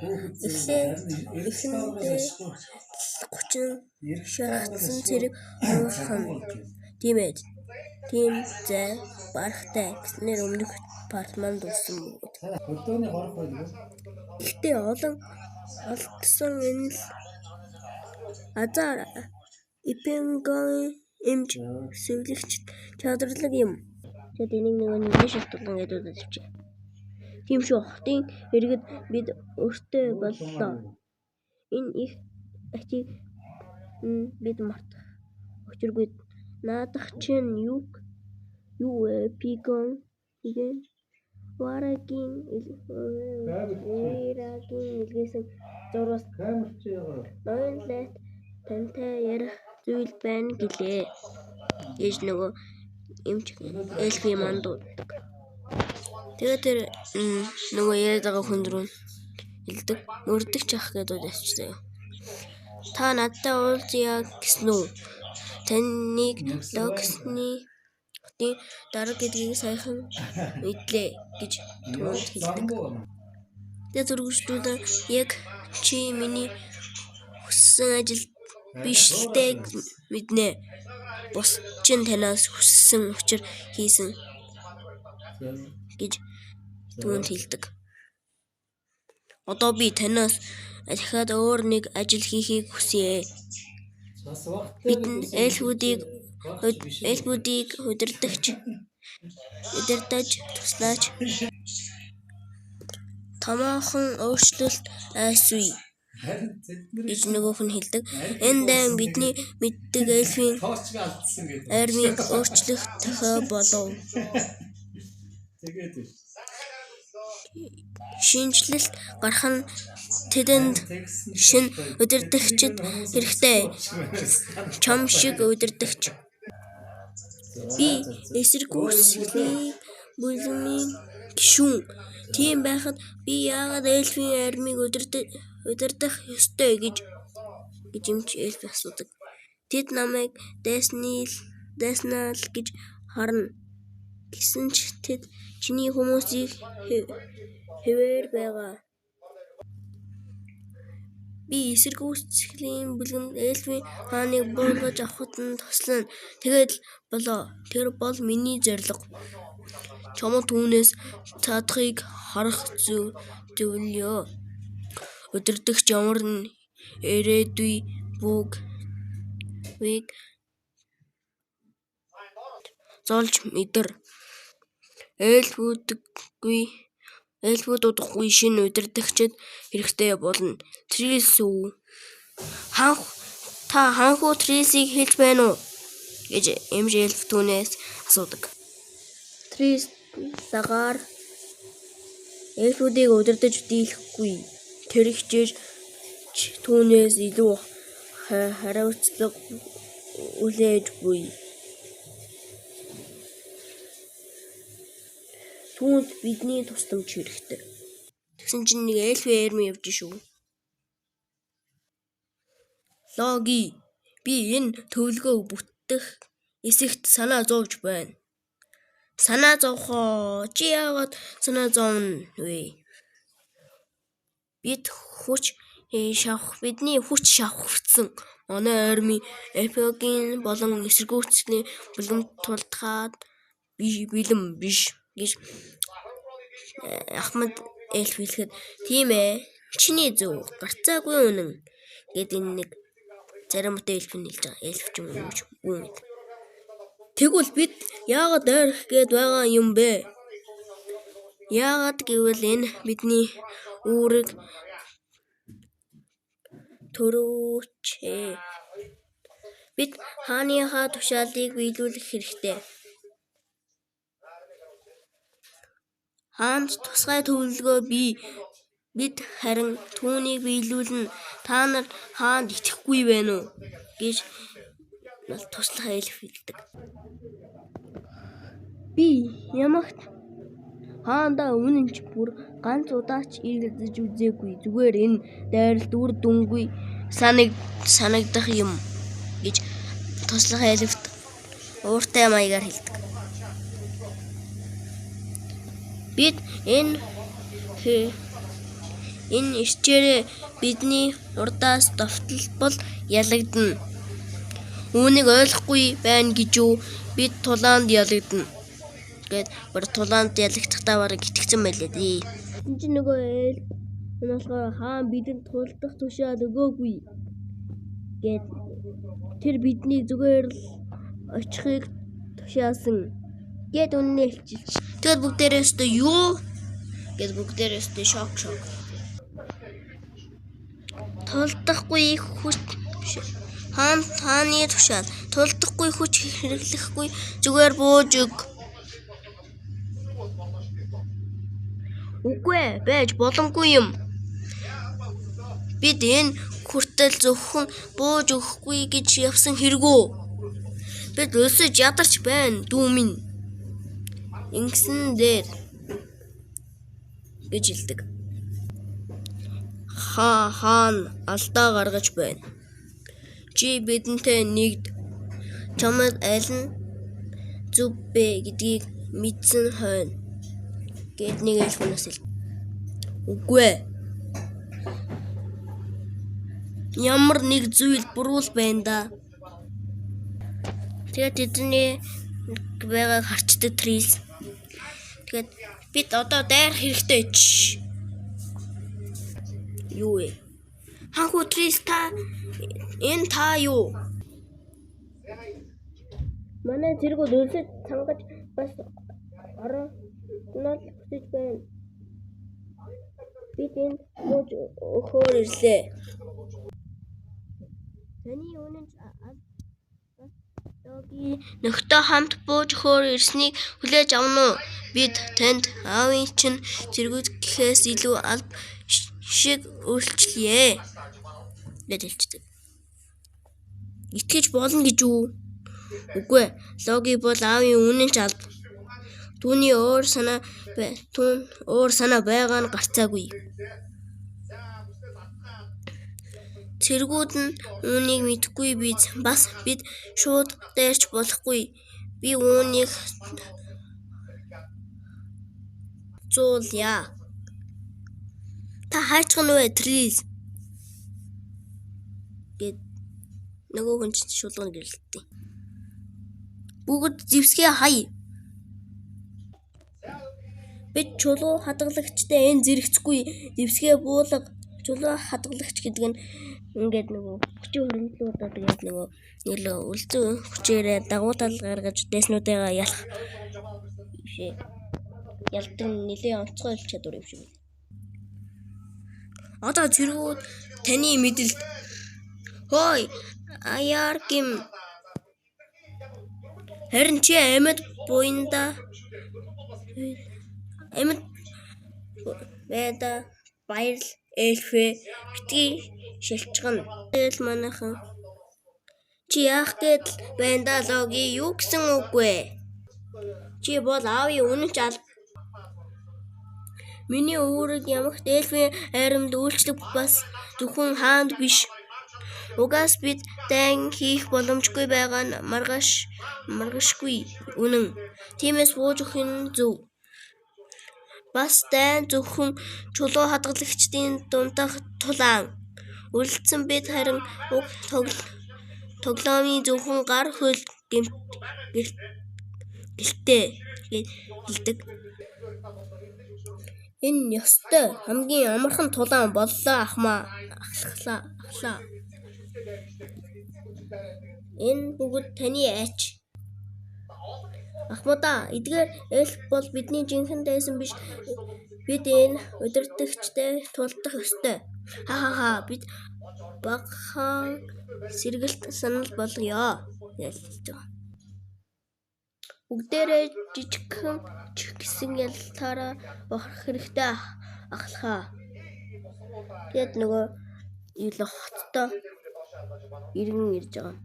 Эхлэндээ 30 шаргацсан цэрэг оруулах нь. Тийм ээ. Тийм зай барахтай гэснээр өмнөх партман дурсан бөгөөд. Гэхдээ олдсон энэ л азар эпенгийн эмч сэвлэгч чадварлаг юм. Тэгэд энийг нэг шалтгаан гэдэг үзчихье. Тийм шүү. Хотын иргэд бид өөртөө боллоо. Энэ их ачиг бид мартах учиргүй. Наадах чинь юу пигон варагийн илгээсэн зурвас ноён лайт тантай ярих зүйл байна гэлээ. Ээж нөгөө эмч эльфи мандуудаг. Тэгээд тэр нөгөө яриад байгаа хүн рүү хэлдэг. Мөрдөг чах гэдэг дэвчтэй. Та надтай уулзъя гэсэн үү? Таныг локсны хотын дарга гэдгийг сайхан мэдлээ гэж түүнд хэлдэг. Тэгээд зургуулчдаа яг чи миний хүссэн ажил биш л дээ мэднэ. Бус чинь танаас хүссэн учир хийсэн гэж түүнд хэлдэг. Одоо би танаас дахиад өөр нэг ажил хийхийг хүсье. Бидний эльфүүдийг удирдах туслаач. Томоохон өөрчлөлт айсвэ гэж нөгөөх нь хэлдэг. Энэ дан бидний мэддэг эльфийн армийг өөрчлөх тохиол болов. Шинжлэлт гарах нь тэдэнд шин удирдагчид хэрэгтэй. Чом шиг удирдагч. Би эсэргүүцлийн бүлмийн гишүүн. Тийм байхад би яагаад эльфийн армийг удирдах ёстой гэж эмч эльф асуудаг. Тэд намайг дайснаа л гэж харна. Гэсэн ч тэд чиний хүмүүсийг хэвээр байгаа. Би эсэргүүцлийн бүлгэнд эльфийн хааныг буулгаж авахд нь туслана. Тэгээд болоо. Тэр бол миний зорилго. Чамд түүнээс цаадахыг харах зөвлөе. Удирдагч ямар нь ирээдүйн бүгд золж мэдэр. Эльфүүдгүй шинэ удирдагчид хэрэгтэй болно. Трис үү? Та ханхуу Трисийг хэлж байна уу? гэж эмч эльф түүнээс асуудаг. Трис лагаар эльфүүдийг удирдах дийлэхгүй. Тэр хичээж түүнээс илүү хариуцлага үлээжгүй. Түүнд бидний тусламж хэрэгтэй. Тэгсэн чинь нэг эльфийн арми явж шүү. Логи, би энэ төвлөгөөг бүтэх эсэгт санаа зовж байна. Санаа зовхоо. Чи яагаад санаа зовно вэ? Бидний хүч шавхагдсан. Манай арми эльфийн болон эсэргүүцлийн бүлэмд тулдахад бэлэн биш гэж Ахмад эльф хэлэхэд тийм ээ. Чиний зөв гарцаагүй үнэн гэд энэ нэг зарим бүтэй эльф нь хэлж байгаа. Эльф ч юм уу. Тэгвэл бид яагаад ойрох гээд байгаа юм бэ? Яагаад гэвэл энэ бидний үүрэг төрөөчээ. Бид хааныхаа тушаалыг биелүүлэх хэрэгтэй. Хаанд тусгай төлөвлөгөө бид харин түүнийг биелүүлнэ. Та нар хаанд итгэхгүй байна уу? гэж туслах эльф хэлдэг. Би ямагт хаандаа үнэн ч бүр ганц удаа ч иргэдэж үзээгүй. Зүгээр энэ дайралт үр дүнгүй санагдах юм гэж туслах эльфт ууртай маягаар хэлдэг. Бид энэ Энэ ирчээрээ бидний урдаас довтлбол ялагдана. Үүнийг ойлгохгүй байна гэж юу? Бид тулаанд ялагдана. Гэт бүр тулаанд ялагдахтаа бараг итгэцэн байлээ дээ. Энд чинь нөгөө эльф болохоор хаан бидэнд тулдах тушаал өгөөгүй. Гэт тэр бидний зүгээр л очихыг тушаасан. Гэт үнэн хэлчихэж. Тэгэд бүгдээрээ өстө юу? Гэт бүгдээрээ өстө шок. Тулдахгүй хүч хааны тушаал. Тулдахгүй хүч хэрэглэхгүй зүгээр бууж өг. Үгүй байж боломгүй юм. Бид энэ хүртэл зөвхөн бууж өгөхгүй гэж явсан хэрэгөө. Бид өсөж ядарч байна дүү минь. Ингэсэн дээр гэж хэлдэг. Хаан алдаа гаргаж байна. Чи бидэнтэй нэгд. Чамд аль нь зүв бэ гэдгийг мэдсэн хойно. Гэт нэг эльфнээс хэл. Үгүй. Ямар нэг зүйл буруу байна да. Тэгээд эдний байгааг харчдаг Трис. Тэгээд бид одоо дайр хэрэгтэй ч. Юу вэ? Ханху Трис та энэ та юу? Манай зэрэгүүд өлсөж цангаж бас ороо нол хүсэж байна. Бид энэ бууж өгөхөөр ирлээ. Таны үнэн нөхдөд хамт бууж өгөхөөр ирснийг хүлээж авна уу? Бид танд аавын чинь зэрэгүүд гэхээс илүү алба шиг өөрчлөе. Гэт хэлчихдэг. Итгэж болно гэж үү? Үгүй. Логи бол аавын үнэн ч алба. Түүний өөр санаа байгаа нь гарцаагүй. Цэргүүд нь үүнийг мэдэхгүй биз. Бас бид шууд дайрч болохгүй. Би үүнийг зуулъя. Та хайчхан вэ, Трис? Гэт нөгөө хүн чинь шулгана гэрлээ. Бүгд зевсгээ хай. Бид чулуу хадгалагчтай энэ зэрэгцгүй зевсгээ буулга. Чулуу хадгалагч гэдэг нь ингээд нөгөө хүчин хөрөнгөлүүдээ тэгээд нөгөө нэлээ үлзэн хүчээрээ дагуу тал гаргаж дэснүүдээ ялах бишээ. Ялдаг нэлээ онцгой чадвар юм шиг. Одоо зэргүүд таны мэдэлд хой аяар гим харин чи амьд буйнда амьд байда баярл эльфэ битгий шилчгэн эл манайхан чи яах гээд байна да Логи юу гэсэн үг вэ? Чи бол аавын үнэн ч алба. Миний үүрэг ямагт эльфийн аримд үйлчлэх бас зөвхөн хаанд биш. Угаас бид дайн хийх боломжгүй байгаа нь маргашгүй үнэн. Тиймээс бууж өгөх нь зөв. Бас дайн зөвхөн чулуу хадгалагчдын дундах тулаан. Үлдсэн бид харин уг тоглоомын зөвхөн гар хөл гэлтэй хэлдэг. Энэ ёстой хамгийн амархан тулаан боллоо ахлаа. Энэ бүгд таны айч. Ахмада, эдгээр эльф бол бидний жинхэнэ дайсан биш. Бид энэ удирдагчтай тулдах ёстой. Ха бид багахан сэргэлт санал болгоё гэж хэлж байгаа. Бүгдээрээ жижигхэн ч гэсэн ялтаараа бохрох хэрэгтэй ахлахаа. Тэгэд нөгөө юу л хоттой иргэн ирж байгаа.